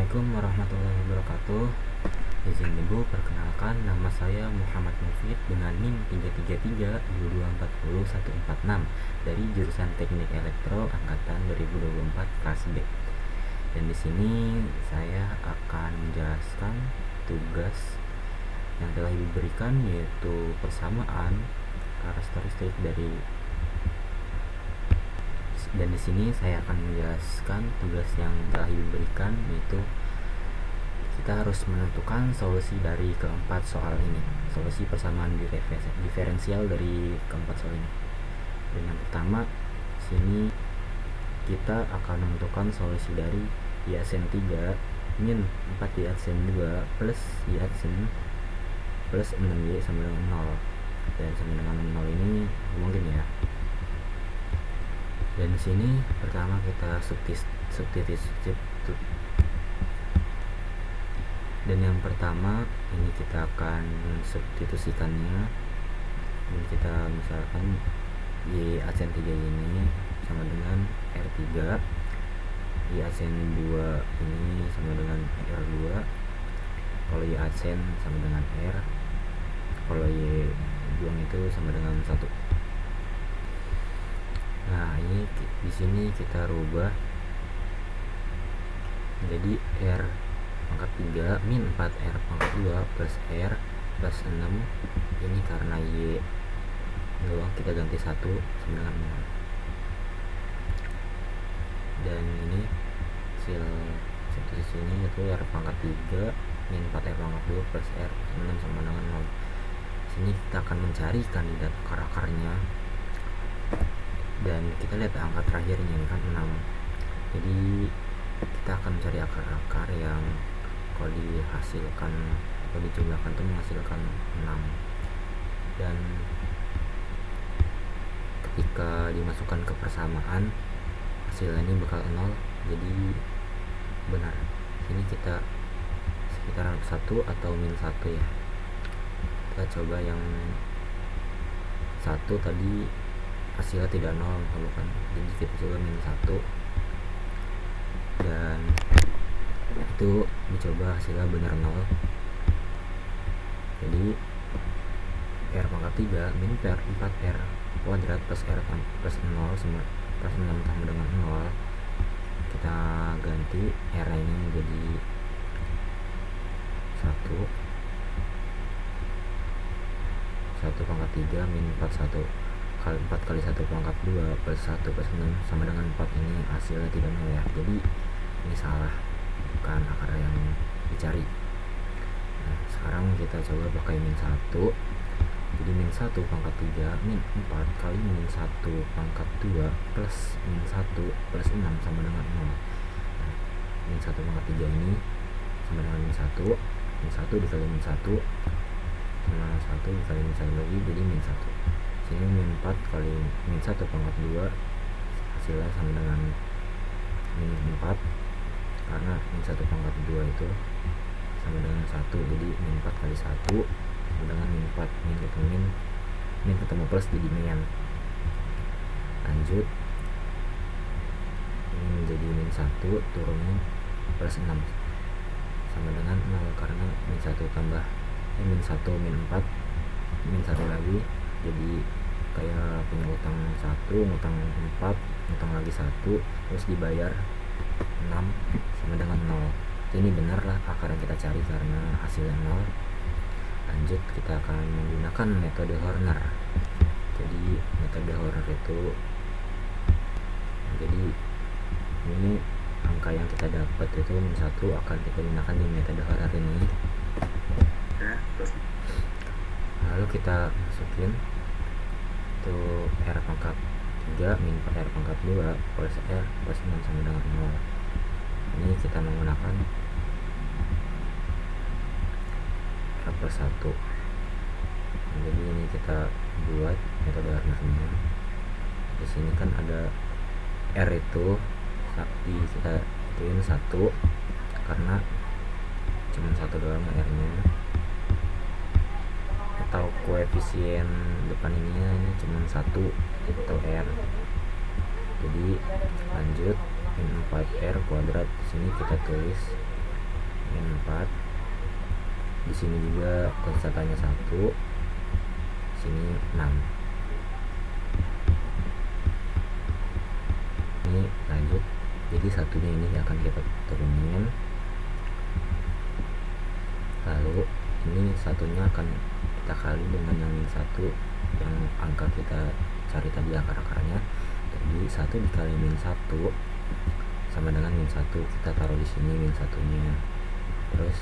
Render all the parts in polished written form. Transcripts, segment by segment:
Assalamualaikum warahmatullahi wabarakatuh. Izin ibu perkenalkan, nama saya Muhammad Mufid dengan NIM 3332240 dari jurusan Teknik Elektro angkatan 2024 kelas B. Dan di sini saya akan menjelaskan tugas yang telah ibu berikan, yaitu persamaan karakteristik dari. Dan di sini saya akan menjelaskan tugas yang telah diberikan, yaitu kita harus menentukan solusi dari keempat soal ini, solusi persamaan diferensial dari keempat soal ini. Dan yang pertama, sini kita akan menentukan solusi dari Y aksen 3 min 4 Y aksen 2 plus Y aksen plus 6Y sama dengan 0. Dan sama dengan 0 ini mungkin ya. Dan di sini pertama kita substitusi. Dan yang pertama ini kita akan substitusikannya. Dan kita misalkan Y aksen 3 ini sama dengan R3, Y aksen 2 ini sama dengan R2, kalau Y aksen sama dengan R, kalau Y buang itu sama dengan 1. Nah, ini di sini kita rubah jadi R pangkat 3 min 4 R pangkat 2 plus R plus 6. Ini karena Y doang kita ganti 1 sama dengan 0. Dan ini hasil substitusi ini yaitu R pangkat 3 min 4 R pangkat 2 plus R plus 6 sama dengan 0. Sini kita akan mencari kandidat akar-akarnya. Dan kita lihat angka terakhirnya ini kan 6. Jadi kita akan mencari akar-akar yang kalau dihasilkan atau dijumlahkan itu menghasilkan 6. Dan ketika dimasukkan ke persamaan, hasilnya ini bakal 0, jadi benar. Sini kita sekitar 1 atau min 1 ya. Kita coba yang 1 tadi hasilnya tidak 0, bukan, jadi kita coba min 1. Dan itu dicoba hasilnya benar 0. Jadi R pangkat 3 min 4R kuadrat plus R plus 0 sama plus 6 sama dengan 0. Kita ganti R ini menjadi 1 pangkat 3 min 4 kali 1 pangkat 2 plus 1 plus 6 sama dengan 4. Ini hasilnya tidak 0 ya, jadi ini salah, bukan akar yang dicari. Nah, sekarang kita coba pakai min 1. Jadi min 1 pangkat 3 min 4 kali min 1 pangkat 2 plus min 1 plus 6 sama dengan 0. Nah, min 1 pangkat 3 ini sama dengan min 1 dikali min 1 sama 1 dikali min 1 lagi, jadi min 1. Sini min 4 kali min 1 pangkat 2 hasilnya sama dengan min 4, karena min 1 pangkat 2 itu sama dengan 1, jadi min 4 kali 1 sama dengan min 4. Min ketemu plus jadi min. Lanjut, ini menjadi min 1 turunin plus 6 sama dengan 0, karena min 1 tambah min 1 min 4 min 1 lagi, jadi kayak punya utang 1, utang 4, utang lagi 1, terus dibayar 6 sama dengan 0. Ini benar lah akar yang kita cari karena hasilnya 0. Lanjut, kita akan menggunakan metode Horner. Jadi metode Horner itu, jadi ini angka yang kita dapat itu min 1 akan kita gunakan di metode Horner ini. Lalu kita masukin itu R pangkat 3 min 4 R pangkat 2 plus R plus 6 sama dengan 0. Ini kita menggunakan R plus 1. Jadi ini kita buat metode Horner-nya. Di sini kan ada R itu kita ituin 1 karena cuma 1 doang R-nya, atau koefisien depan ini cuma 1 atau R. Jadi lanjut min 4R kuadrat, sini kita tulis min 4. Di sini juga kali satunya 1, sini 6. Ini lanjut, jadi satunya ini akan kita turunin, lalu ini satunya akan kita kali dengan yang min 1 yang angka kita cari tadi akar-akarnya. Jadi 1 dikali min 1 sama dengan min 1, kita taruh di sini min 1-nya. Terus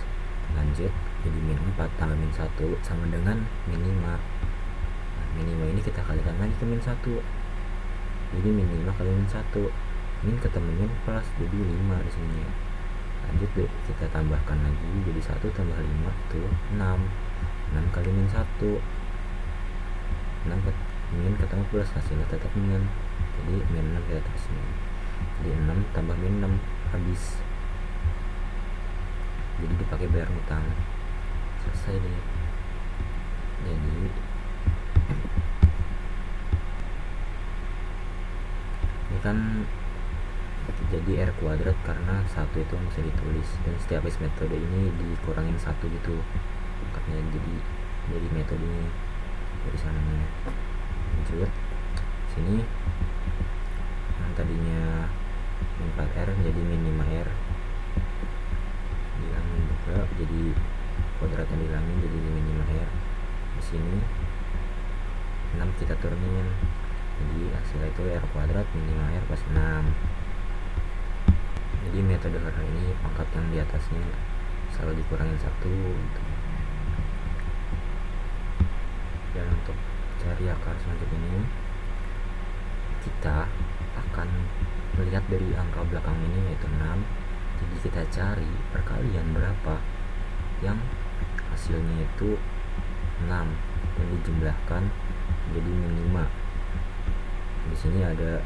lanjut, jadi min 4 tambah min 1 sama dengan min 5. Nah, min 5 ini kita kalikan lagi ke min 1. Jadi min 5 kali min 1. Min ketemu min plus, jadi 5 di sini ya. Lanjut deh, kita tambahkan lagi, jadi 1 tambah 5 itu 6. 6 kali min 1. 6 min ketemu plus, hasilnya tetap min. Jadi min 6 kita tulis min. Jadi 6 tambah min 6 habis. Jadi dipakai bayar utang. Selesai deh. Jadi ini kan jadi R kuadrat karena 1 itu bisa ditulis, dan setiap habis metode ini dikurangin 1 gitu angkanya, jadi metodenya dari sananya. Lanjut sini, yang tadinya min 4R jadi min 5R, dihilangin juga, jadi kuadratnya dihilangin jadi min 5R. Di sini 6 kita turunin, jadi hasilnya itu R kuadrat min 5R plus 6. Jadi metode hari ini pangkat yang di atasnya selalu dikurangin 1 gitu. Dan untuk cari akar selanjutnya ini, kita akan melihat dari angka belakang ini yaitu 6. Jadi kita cari perkalian berapa yang hasilnya itu 6 dan dijumlahkan jadi min 5. Di sini ada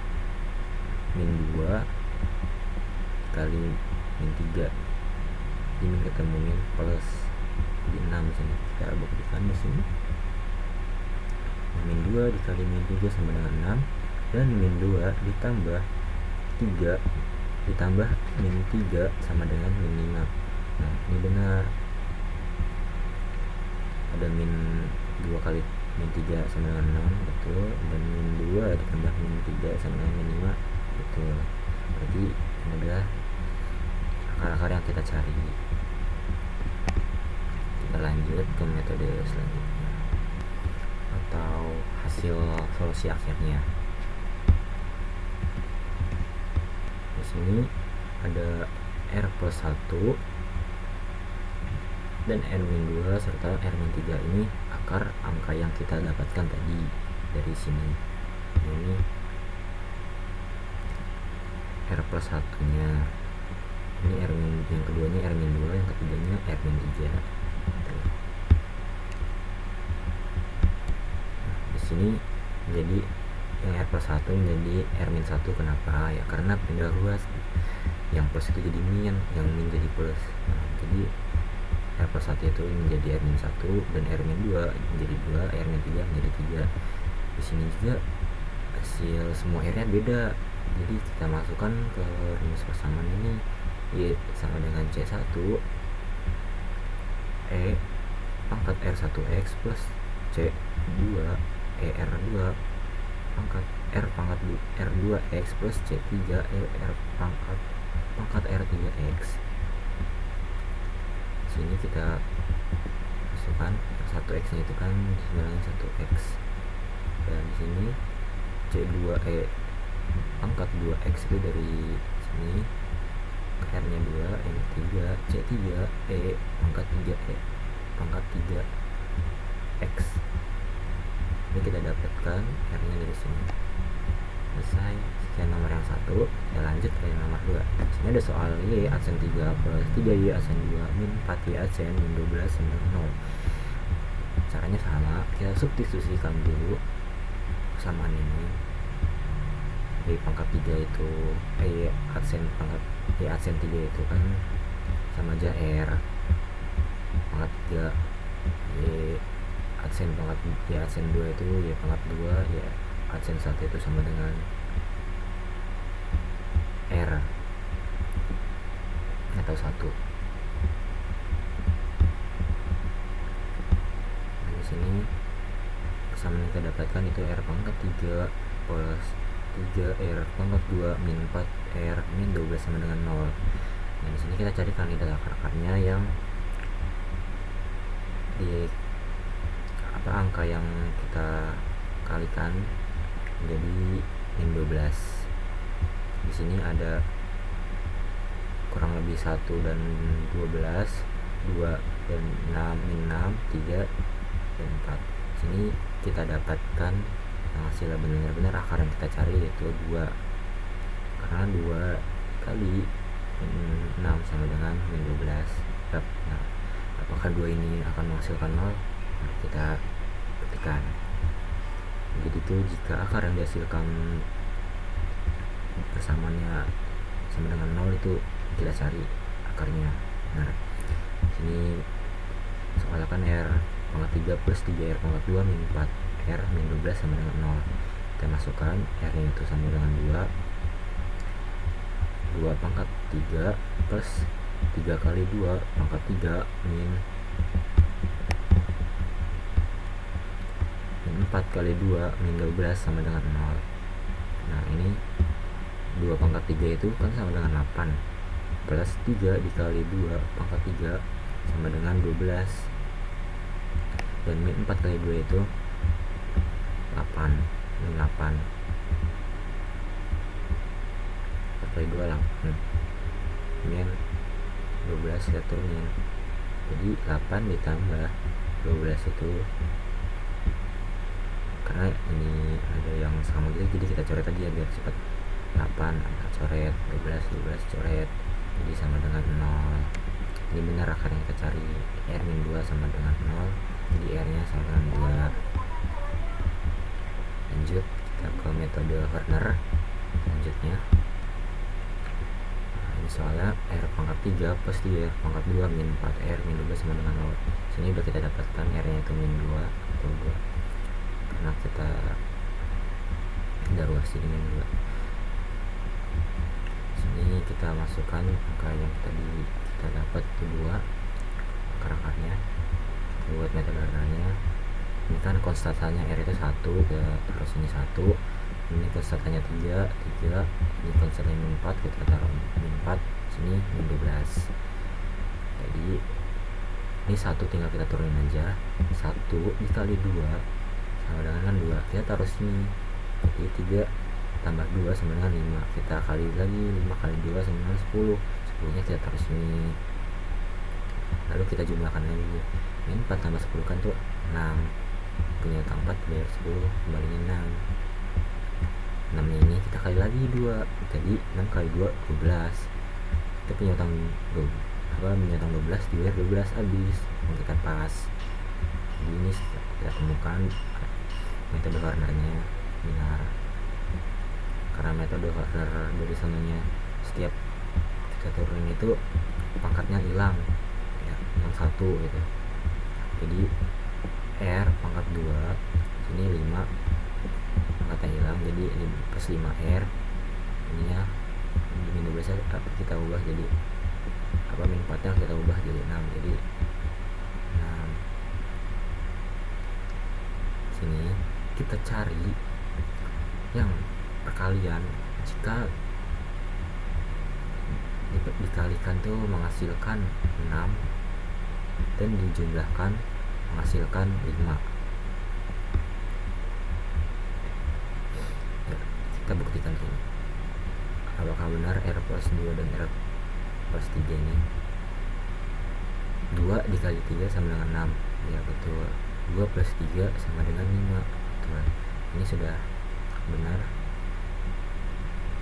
min 2 kali min 3, jadi min ketemu min plus, jadi 6 sini. Kita buktikan di sini. Min 2 dikali min 3 sama dengan 6, dan min 2 ditambah 3 ditambah min 3 sama dengan min 5. Nah, ini benar. Ada min 2 kali min 3 sama dengan 6, betul. Dan min 2 ditambah min 3 sama dengan min 5, betul. Berarti ini adalah akar-akar yang kita cari. Kita lanjut ke metode selanjutnya atau hasil solusi akhirnya. Di sini ada R plus 1 dan R-2 serta R-3. Ini akar angka yang kita dapatkan tadi dari sini. Ini R plus 1 nya, ini R yang keduanya R-2, yang ketiganya R-3. Nah, di sini jadi yang R plus 1 menjadi R-1. Kenapa? Ya karena pindah ruas, yang plus itu jadi min, yang min jadi plus. Nah, jadi R plus 1 itu menjadi R-1 dan R-2 menjadi 2, R-3 menjadi 3. Di sini juga hasil semua R-nya beda. Jadi kita masukkan ke rumus persamaan ini, Y sama dengan C1 E pangkat R1X plus C2 ER2 pangkat R pangkat R2X plus C3 ER pangkat R3X. Sini kita masukkan R1X nya itu kan sebenarnya 1X, dan di sini C2E pangkat 2X itu dari sini ke R nya 2, yang 3 C3E pangkat 3E pangkat 3X. Ini kita dapatkan R nya dari sini. Selesai. Sekian nomor yang 1. Kita lanjut ke yang nomor 2. Sini ada soal Y adsen 3 plus 3Y adsen 2 min 4Y adsen min 12 sama dengan 0. Caranya sama, kita substitusikan dulu persamaan ini. Y pangkat 3 itu Y adsen pangkat Y adsen 3 itu kan sama aja R pangkat 3, Y adsen pangkat Y adsen 2 itu Y pangkat 2, Y adsen 1 itu sama dengan R atau 1. persamaan yang kita dapatkan itu R pangkat 3 plus 3 R pangkat 2 min 4 R min 12 sama dengan 0. Nah di sini kita cari kandidat akar-akarnya yang di angka yang kita kalikan menjadi min 12. Di sini ada kurang lebih 1 dan 12, 2 dan 6, min 6, 3 dan 4. Di sini kita dapatkan yang hasilnya benar-benar akar yang kita cari yaitu 2, karena 2 kali min 6 sama dengan min 12. Nah, apakah 2 ini akan menghasilkan 0? Nah, kita buktikan. Jadi itu jika akar yang dihasilkan persamaannya sama dengan 0 itu kita cari akarnya. Nah, sini soalnya kan R pangkat 3 plus 3 R pangkat 2 min 4 R min 12 sama dengan 0. Kita masukkan R nya itu sama dengan 2 pangkat 3 plus 3 kali 2 pangkat 3 min 4 kali 2 min 12 sama dengan 0. Nah ini 2 pangkat 3 itu kan sama dengan 8 plus 3 dikali 2 pangkat 3 sama dengan 12, dan min 4 kali 2 itu 8, min 8 4 kali 2 8 min 12 kita turunin, jadi 8 ditambah 12 itu, karena ini ada yang sama gitu jadi kita coret aja biar cepat. 8 coret, 12 coret, jadi sama dengan 0. Ini benar akar yang kita cari, R min 2 sama dengan 0, jadi R nya sama dengan 2. Lanjut kita ke metode Werner selanjutnya. Nah, ini soalnya R pangkat 3 plus 3 R pangkat 2 min 4 R min 12 sama dengan 0. Sini udah kita dapatkan R nya itu min 2 atau 2 karena kita ruas jadi min 2. Sini kita masukkan angka yang tadi kita dapat itu 2 akar-akarnya, buat metode Wernernya. Ini kan konstantanya R itu 1, ya terus ini 1, ini konstantanya 3, ini konstantanya min 4, kita taruh min 4, sini min 12. Jadi ini 1 tinggal kita turunin aja, 1 dikali 2 sama dengan 2, kita taruh sini, jadi 3 tambah 2 sama dengan 5, kita kali lagi 5 kali 2 sama dengan 10, 10 nya kita taruh sini, lalu kita jumlahkan lagi, min 4 tambah 10 kan tuh 6, punya utang 4 bayar 10 kembalinya 6 ini kita kali lagi 2, jadi 6 kali 2 12, kita punya utang 12 dibayar 12 habis, kita pas. Jadi ini kita temukan metode Wernernya benar, karena metode Werner dari sananya setiap kita turunin itu pangkatnya hilang ya, yang 1 gitu. Jadi R pangkat 2 sini 5 pangkatnya hilang, jadi plus 5 R ini ya min 12 kita ubah jadi min 4 nya kita ubah jadi 6, jadi 6. Sini kita cari yang perkalian jika dikalikan tuh menghasilkan 6 dan dijumlahkan menghasilkan 5. Ya, kita buktikan sini apakah benar R plus 2 dan R plus 3 ini 2 dikali 3 sama dengan 6, ya betul, 2 plus 3 sama dengan 5, betul. Ini sudah benar,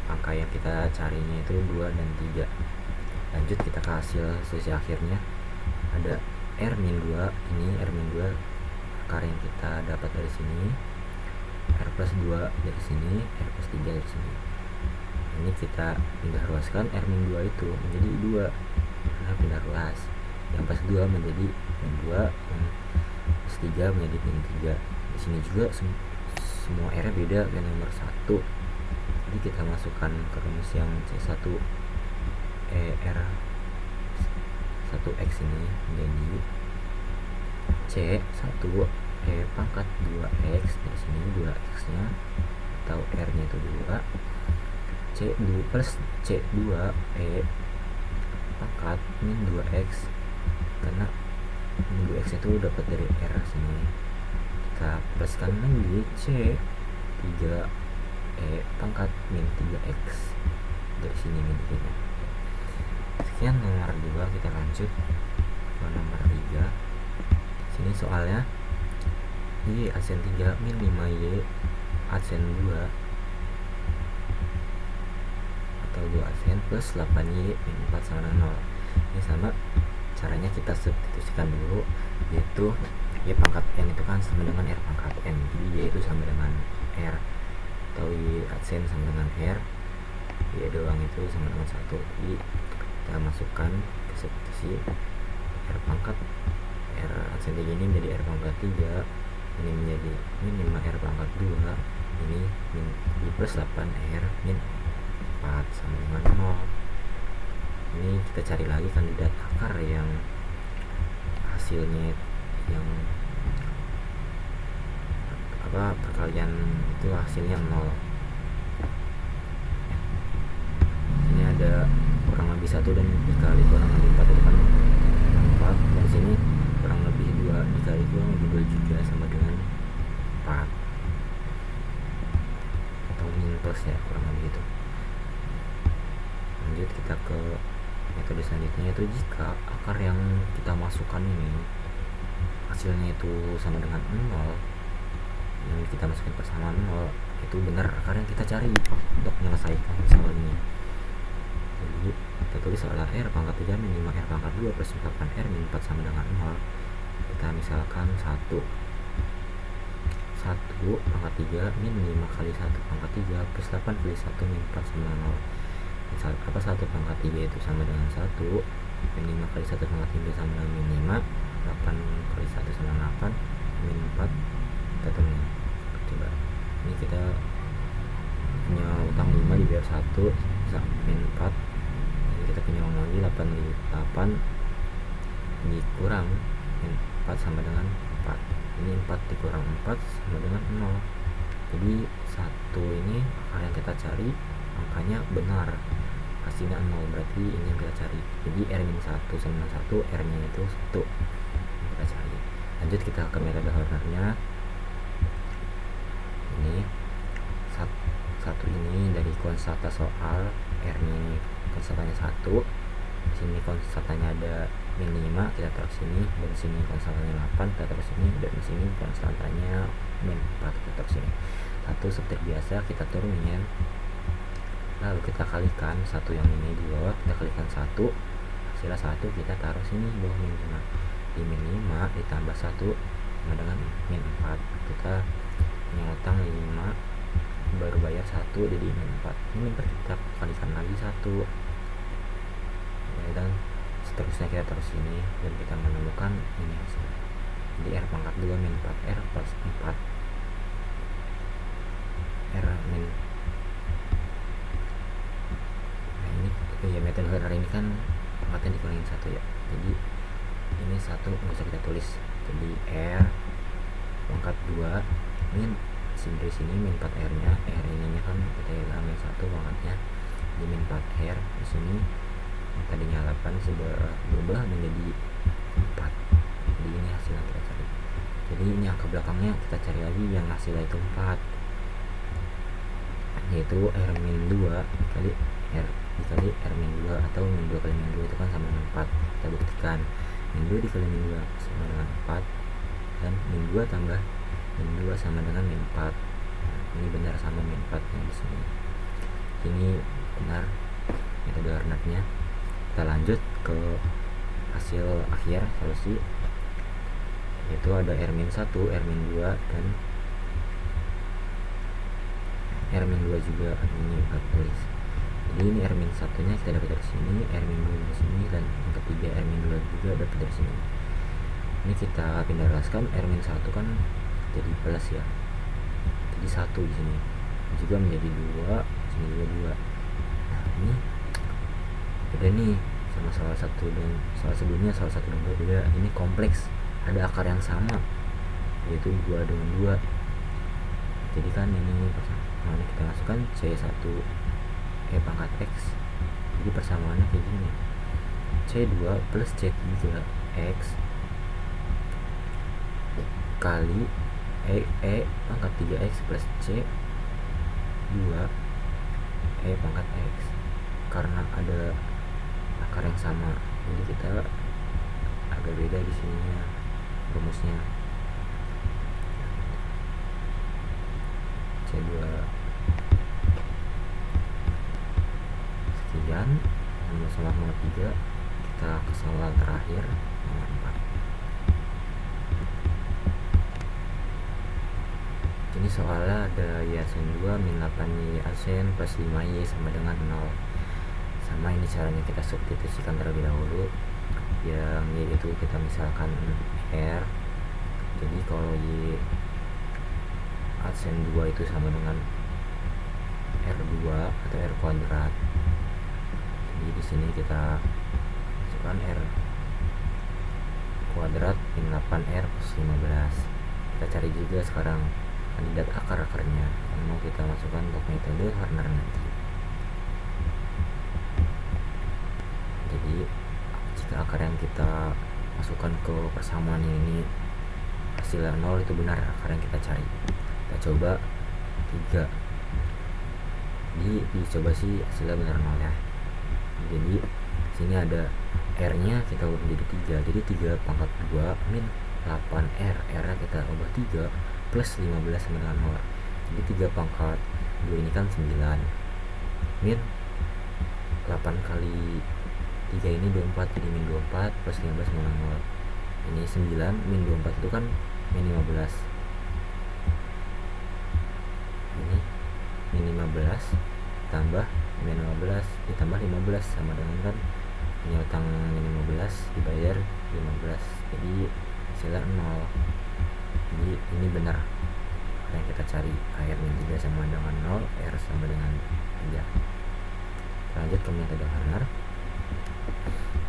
angka yang kita carinya itu 2 dan 3. Lanjut kita ke hasil sisi akhirnya, ada R min 2, ini R min 2 akar yang kita dapat dari sini, R plus 2 dari sini, R plus 3 dari sini. Ini kita pindah ruaskan R min 2 itu menjadi 2 karena pindah ruas, yang plus 2 menjadi min 2, yang plus 3 menjadi min 3. Di sini juga semua R nya beda dengan nomor 1, jadi kita masukkan ke rumus yang C1 R 1X ini menjadi C1 pangkat 2x, dari sini 2x nya atau r nya itu 2, c2 plus c2 pangkat min 2x, karena min 2x itu dapat dari r sini, kita pluskan lagi c 3 pangkat min 3x, dari sini min 3 nya. Sekian nomor 2, kita lanjut ke nomor 3. Sini soalnya y adsen 3 min 5y adsen 2 atau 2 adsen plus 8y min 4 sama dengan 0. Ini sama, caranya kita substitusikan dulu, yaitu y pangkat n itu kan sama dengan r pangkat n, jadi y itu sama dengan r, atau y adsen sama dengan r, y doang itu sama dengan 1. Jadi kita masukkan ke substitusi, r pangkat r adsen 3 ini menjadi r pangkat 3, ini menjadi min 5r pangkat 2, ini min y plus 8r min 4 sama dengan 0. Ini kita cari lagi kandidat akar yang hasilnya yang perkalian itu hasilnya 0. Ini ada kurang lebih 1 dan dikali kurang lebih 4 itu kan 4, dan sini kurang lebih 2 dikali kurang lebih 2 juga sama dengan 4, atau min plus ya, kurang lebih itu. Lanjut kita ke metode selanjutnya, yaitu jika akar yang kita masukkan ini hasilnya itu sama dengan 0, yang kita masukkan persamaan 0, itu benar akar yang kita cari untuk menyelesaikan soal ini. Jadi kita tulis soalnya r pangkat 3 min 5r pangkat 2 plus 8r min 4 sama dengan 0. Kita misalkan 1 pangkat 3 min 5 kali 1 pangkat 3 plus 8 kali 1 min 4 sama dengan 0. Misal 1 pangkat 3 itu sama dengan 1, min 5 kali 1 pangkat 3 sama dengan min 5, 8 kali 1 sama dengan 8, min 4, kita temuin. Coba ini kita punya utang 5 dibayar 1, bisa min 4, ini kita punya uang lagi 8 dikurang min 4 sama dengan 4, ini 4 dikurang 4 sama dengan 0. Jadi 1 ini akar yang kita cari angkanya benar, hasilnya 0, berarti ini yang kita cari. Jadi r-1 sama dengan 1, r-nya itu 1 yang kita cari. Lanjut kita ke metode Hornernya. Ini satu ini dari konstanta soal, r-nya konstantanya 1, sini konstantanya ada min 5, kita taruh sini, dan sini konstantanya 8, kita taruh sini, dan sini konstantanya min 4, kita taruh sini. 1 seperti biasa kita turunin, lalu kita kalikan 1 yang ini di bawah, kita kalikan 1, hasilnya 1, kita taruh sini di bawah min 5. Di min 5 ditambah 1 sama dengan min 4, kita punya utang 5, baru bayar 1, jadi min 4. Ini kita kalikan lagi 1 ya, dan seterusnya kita taruh sini, dan kita menemukan ini hasilnya. Jadi r pangkat 2 min 4r plus 4 r min, nah ini ya metode Horner ini kan pangkatnya dikurangin 1 ya, jadi ini 1 nggak usah kita tulis, jadi r pangkat 2 min dari sini min 4r nya, r ininya kan kita hilang min 1 pangkatnya, di min 4r di sini yang tadinya 8 berubah menjadi 4, jadi ini hasil yang kita cari. Jadi ini angka belakangnya kita cari lagi yang hasilnya itu 4, yaitu r min 2 kali r dikali r min 2, atau min 2 kali min 2 itu kan sama dengan 4. Kita buktikan min 2 dikali min 2 sama dengan 4, dan min 2 tambah min 2 sama dengan min 4. Nah, ini benar sama min 4 yang di sini. Ini benar metode Hornernya. Kita lanjut ke hasil akhir solusi, yaitu ada r min 1, r min 2, dan r min 2 juga. Ini kita tulis, jadi ini r min 1 nya kita dapat dari sini, r min 2 dari sini, dan yang ketiga r min 2 juga dapat dari sini. Ini kita pindah ruaskan, r min 1 kan jadi plus ya, jadi 1 di sini juga menjadi 2, sini juga 2. Nah ini beda nih sama soal 1 dan soal sebelumnya, soal 1 dan 2 beda. Ini kompleks, ada akar yang sama, yaitu 2 dengan 2. Jadi kan ini persamaannya kita masukkan C1 E pangkat X. Jadi persamaannya kayak gini, C2 plus C3 X kali E pangkat 3X plus C2 E pangkat X. Karena ada akar yang sama, jadi kita agak beda di sininya rumusnya. C2 sekian sama 3, kita ke soal terakhir nomor 4. Ini soalnya ada Y sin 2 min 8Y A sin plus 5Y sama dengan 0. Sama ini caranya kita substitusikan terlebih dahulu. Yang Y itu kita misalkan R. Jadi kalau Y A sin 2 itu sama dengan R2 atau R kuadrat. Jadi di sini kita masukkan R kuadrat min 8R plus 15. Kita cari juga sekarang kandidat akar-akarnya yang mau kita masukkan untuk metode Horner nanti. Jadi jika akar yang kita masukkan ke persamaan ini hasilnya 0, itu benar akar yang kita cari. Kita coba 3. Jadi dicoba sih hasilnya benar 0 ya. Jadi sini ada R nya kita ubah menjadi 3. Jadi 3 pangkat 2 min 8R. R nya kita ubah 3 plus 15 sama dengan 0. Jadi 3 pangkat 2 ini kan 9 min 8 kali 3 ini 24, jadi min 24 plus 15 sama dengan 0. Ini 9 min 24 itu kan min 15. Ini min 15 tambah min 15 ditambah 15 sama dengan kan punya utang min 15 dibayar 15. Jadi hasilnya 0. Jadi ini benar yang kita cari, R min 3 sama dengan 0, R sama dengan 3. Lanjut ke metode Horner.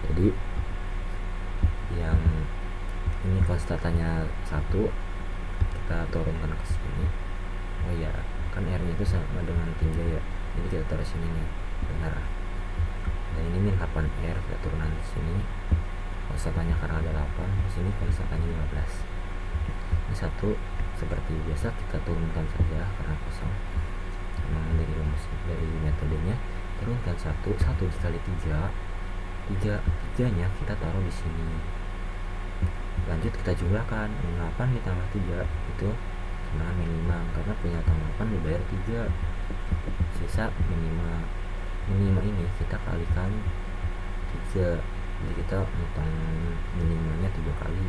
Jadi yang ini konstantannya 1 kita turunkan ke sini. Oh ya, kan R nya itu sama dengan 3 ya, jadi kita taruh sini nih, benar. Dan ini min 8R kita turunkan di sini. Konstantannya karena ada 8, di sini konstantannya 15. Ini 1 seperti biasa kita turunkan saja karena kosong. Memang dari rumus dari metodenya turunkan 1 dikali 3 nya kita taruh di sini. Lanjut kita jumlahkan, min 8 ditambah 3 itu sama min 5, karena punya utang 8 dibayar 3, sisa min 5. Min 5 ini kita kalikan 3, jadi kita utang min 5 nya 3 kali,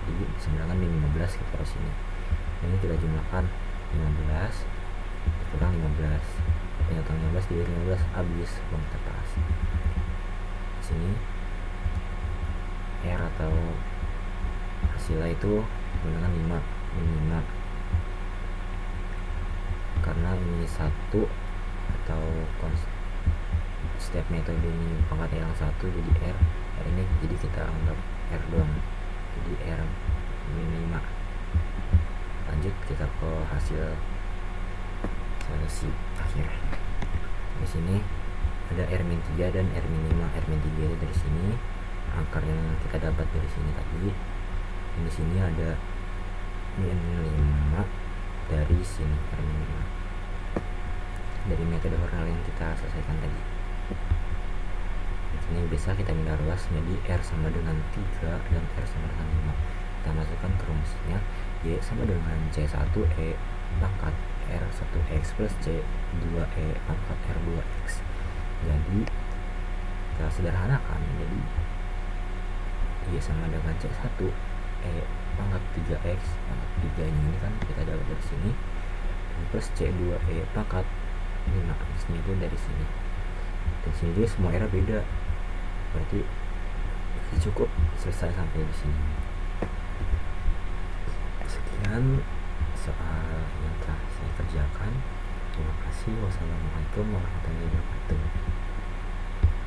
jadi sedangkan min 15 kita taruh sini. Ini kita jumlahkan 15 kurang 15, punya utang 15 dibayar 15, habis uang kita pas. Sini R atau hasilnya itu dengan 5 min 5, karena ini 1 atau step metode ini pangkat yang 1, jadi R ini jadi kita anggap R doang, jadi R min 5. Lanjut kita ke hasil solusi akhir. Di sini ada R min 3 dan R min 5. R min 3 itu dari sini, akar yang kita dapat dari sini tadi. Di sini ada min 5 dari sini, R min 5 dari metode Horner yang kita selesaikan tadi. Di sini bisa kita minta ruas jadi R sama dengan 3 dan R sama dengan 5. Kita masukkan ke rumusnya, Y sama dengan C1 E pangkat R1X plus C2E pangkat R2X. Jadi kita sederhanakan, jadi Y sama dengan C1 E pangkat 3X pangkat 3 ini kan kita dapat dari sini, plus C2E pangkat 5 X-nya itu dari sini. Dan sini juga semua R beda, berarti cukup selesai sampai di sini. Sekian soal yang telah saya kerjakan. Terima kasih. Wassalamualaikum warahmatullahi wabarakatuh.